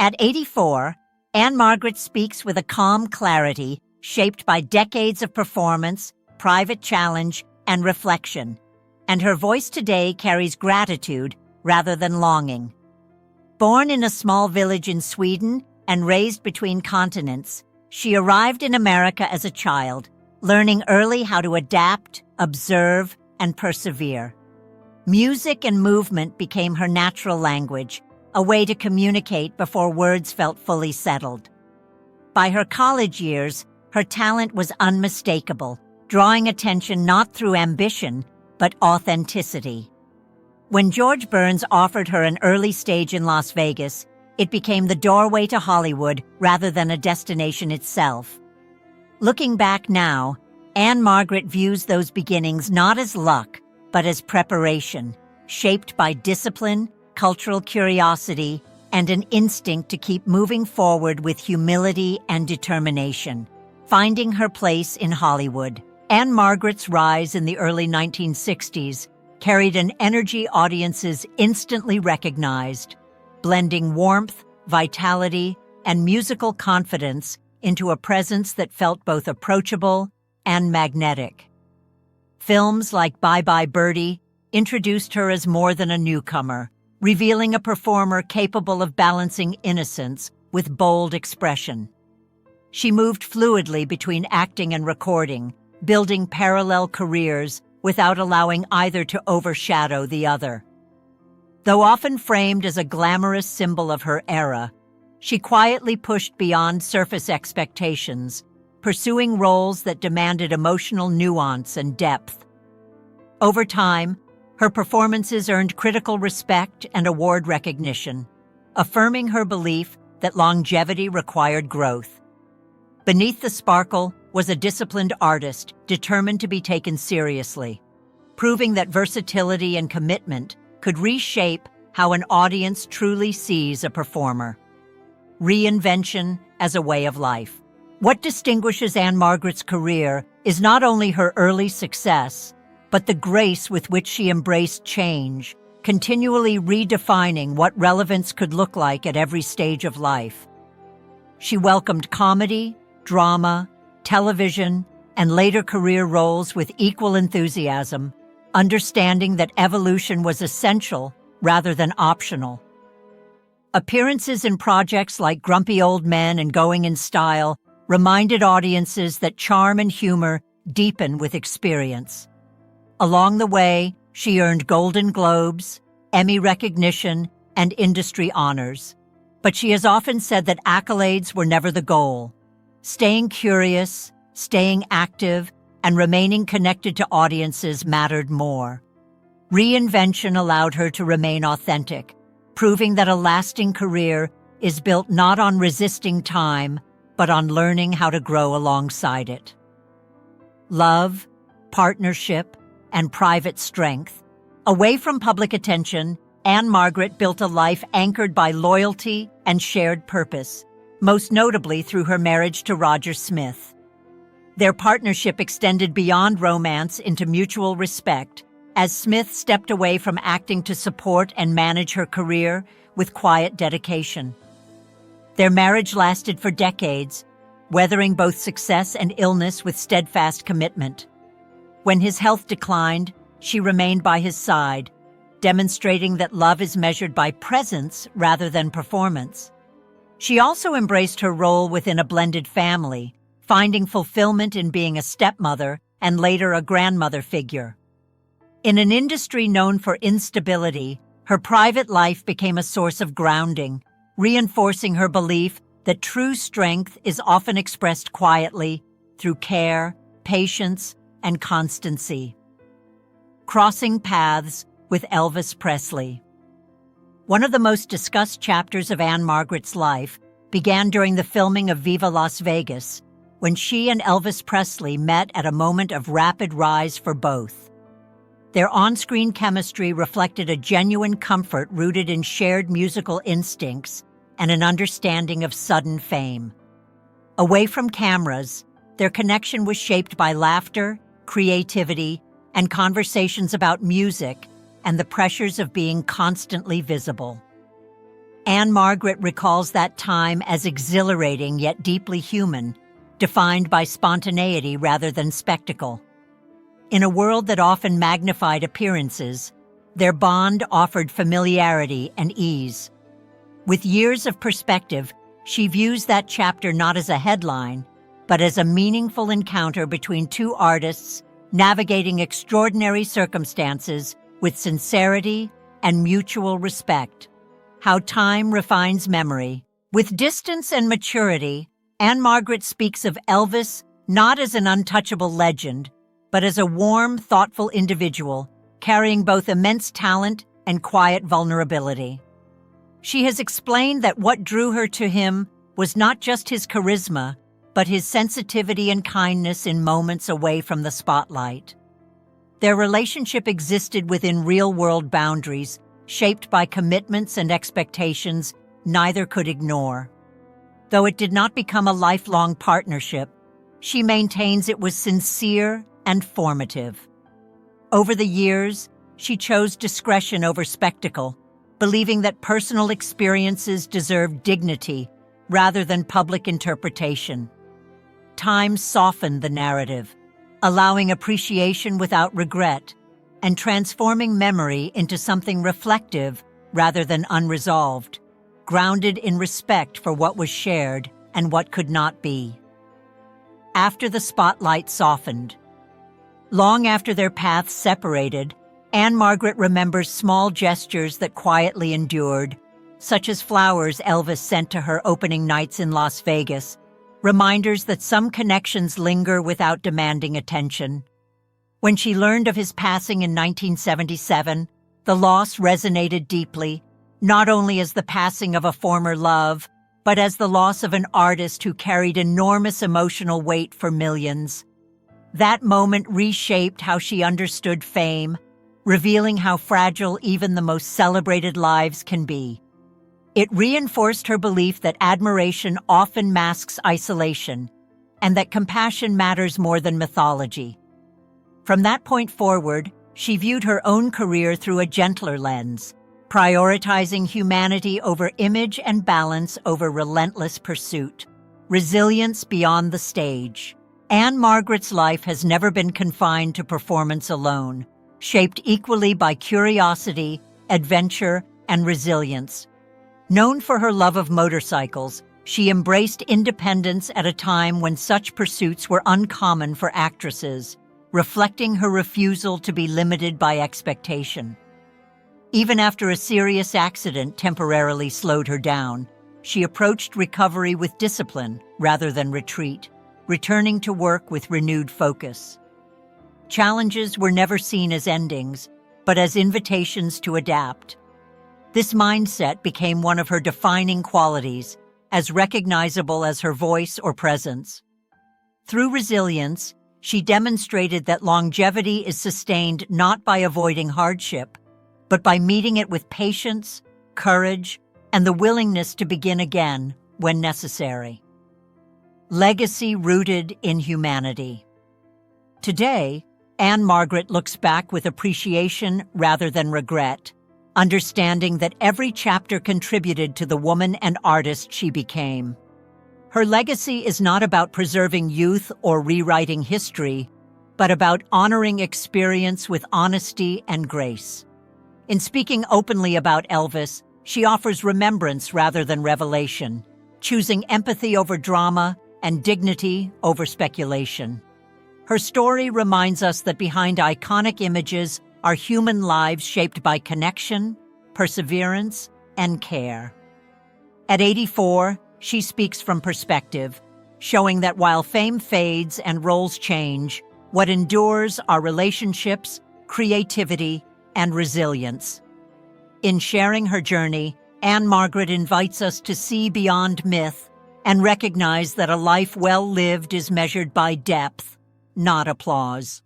At 84, Ann-Margret speaks with a calm clarity shaped by decades of performance, private challenge, and reflection, and her voice today carries gratitude rather than longing. Born in a small village in Sweden and raised between continents, she arrived in America as a child, learning early how to adapt, observe, and persevere. Music and movement became her natural language, a way to communicate before words felt fully settled. By her college years, her talent was unmistakable, drawing attention not through ambition, but authenticity. When George Burns offered her an early stage in Las Vegas, it became the doorway to Hollywood rather than a destination itself. Looking back now, Ann-Margret views those beginnings not as luck, but as preparation, shaped by discipline, cultural curiosity, and an instinct to keep moving forward with humility and determination. Finding her place in Hollywood, Ann-Margret's rise in the early 1960s carried an energy audiences instantly recognized, blending warmth, vitality, and musical confidence into a presence that felt both approachable and magnetic. Films like Bye Birdie introduced her as more than a newcomer, revealing a performer capable of balancing innocence with bold expression. She moved fluidly between acting and recording, building parallel careers without allowing either to overshadow the other. Though often framed as a glamorous symbol of her era, she quietly pushed beyond surface expectations, pursuing roles that demanded emotional nuance and depth. Over time, her performances earned critical respect and award recognition, affirming her belief that longevity required growth. Beneath the sparkle was a disciplined artist determined to be taken seriously, proving that versatility and commitment could reshape how an audience truly sees a performer. Reinvention as a way of life. What distinguishes Ann-Margret's career is not only her early success, but the grace with which she embraced change, continually redefining what relevance could look like at every stage of life. She welcomed comedy, drama, television, and later career roles with equal enthusiasm, understanding that evolution was essential rather than optional. Appearances in projects like Grumpy Old Men and Going in Style reminded audiences that charm and humor deepen with experience. Along the way, she earned Golden Globes, Emmy recognition, and industry honors. But she has often said that accolades were never the goal. Staying curious, staying active, and remaining connected to audiences mattered more. Reinvention allowed her to remain authentic, proving that a lasting career is built not on resisting time, but on learning how to grow alongside it. Love, partnership, and private strength. Away from public attention, Ann-Margret built a life anchored by loyalty and shared purpose, most notably through her marriage to Roger Smith. Their partnership extended beyond romance into mutual respect, as Smith stepped away from acting to support and manage her career with quiet dedication. Their marriage lasted for decades, weathering both success and illness with steadfast commitment. When his health declined, she remained by his side, demonstrating that love is measured by presence rather than performance. She also embraced her role within a blended family, finding fulfillment in being a stepmother and later a grandmother figure. In an industry known for instability, her private life became a source of grounding, reinforcing her belief that true strength is often expressed quietly through care, patience, and constancy. Crossing paths with Elvis Presley. One of the most discussed chapters of Ann-Margret's life began during the filming of Viva Las Vegas, when she and Elvis Presley met at a moment of rapid rise for both. Their on-screen chemistry reflected a genuine comfort rooted in shared musical instincts and an understanding of sudden fame. Away from cameras, their connection was shaped by laughter, creativity, and conversations about music and the pressures of being constantly visible. Ann-Margret recalls that time as exhilarating yet deeply human, defined by spontaneity rather than spectacle. In a world that often magnified appearances, their bond offered familiarity and ease. With years of perspective, she views that chapter not as a headline, but as a meaningful encounter between two artists navigating extraordinary circumstances with sincerity and mutual respect. How time refines memory. With distance and maturity, Ann-Margret speaks of Elvis not as an untouchable legend, but as a warm, thoughtful individual carrying both immense talent and quiet vulnerability. She has explained that what drew her to him was not just his charisma, but his sensitivity and kindness in moments away from the spotlight. Their relationship existed within real-world boundaries, shaped by commitments and expectations neither could ignore. Though it did not become a lifelong partnership, she maintains it was sincere and formative. Over the years, she chose discretion over spectacle, believing that personal experiences deserved dignity rather than public interpretation. Time softened the narrative, allowing appreciation without regret and transforming memory into something reflective rather than unresolved, grounded in respect for what was shared and what could not be. After the spotlight softened, long after their paths separated, Ann-Margret remembers small gestures that quietly endured, such as flowers Elvis sent to her opening nights in Las Vegas, reminders that some connections linger without demanding attention. When she learned of his passing in 1977, the loss resonated deeply, not only as the passing of a former love, but as the loss of an artist who carried enormous emotional weight for millions. That moment reshaped how she understood fame, revealing how fragile even the most celebrated lives can be. It reinforced her belief that admiration often masks isolation, and that compassion matters more than mythology. From that point forward, she viewed her own career through a gentler lens, prioritizing humanity over image and balance over relentless pursuit. Resilience beyond the stage. Ann-Margret's life has never been confined to performance alone, shaped equally by curiosity, adventure, and resilience. Known for her love of motorcycles, she embraced independence at a time when such pursuits were uncommon for actresses, reflecting her refusal to be limited by expectation. Even after a serious accident temporarily slowed her down, she approached recovery with discipline rather than retreat, returning to work with renewed focus. Challenges were never seen as endings, but as invitations to adapt. This mindset became one of her defining qualities, as recognizable as her voice or presence. Through resilience, she demonstrated that longevity is sustained not by avoiding hardship, but by meeting it with patience, courage, and the willingness to begin again when necessary. Legacy rooted in humanity. Today, Ann-Margret looks back with appreciation rather than regret, understanding that every chapter contributed to the woman and artist she became. Her legacy is not about preserving youth or rewriting history, but about honoring experience with honesty and grace. In speaking openly about Elvis, she offers remembrance rather than revelation, choosing empathy over drama and dignity over speculation. Her story reminds us that behind iconic images are human lives shaped by connection, perseverance, and care. At 84, she speaks from perspective, showing that while fame fades and roles change, what endures are relationships, creativity, and resilience. In sharing her journey, Ann-Margret invites us to see beyond myth and recognize that a life well lived is measured by depth, not applause.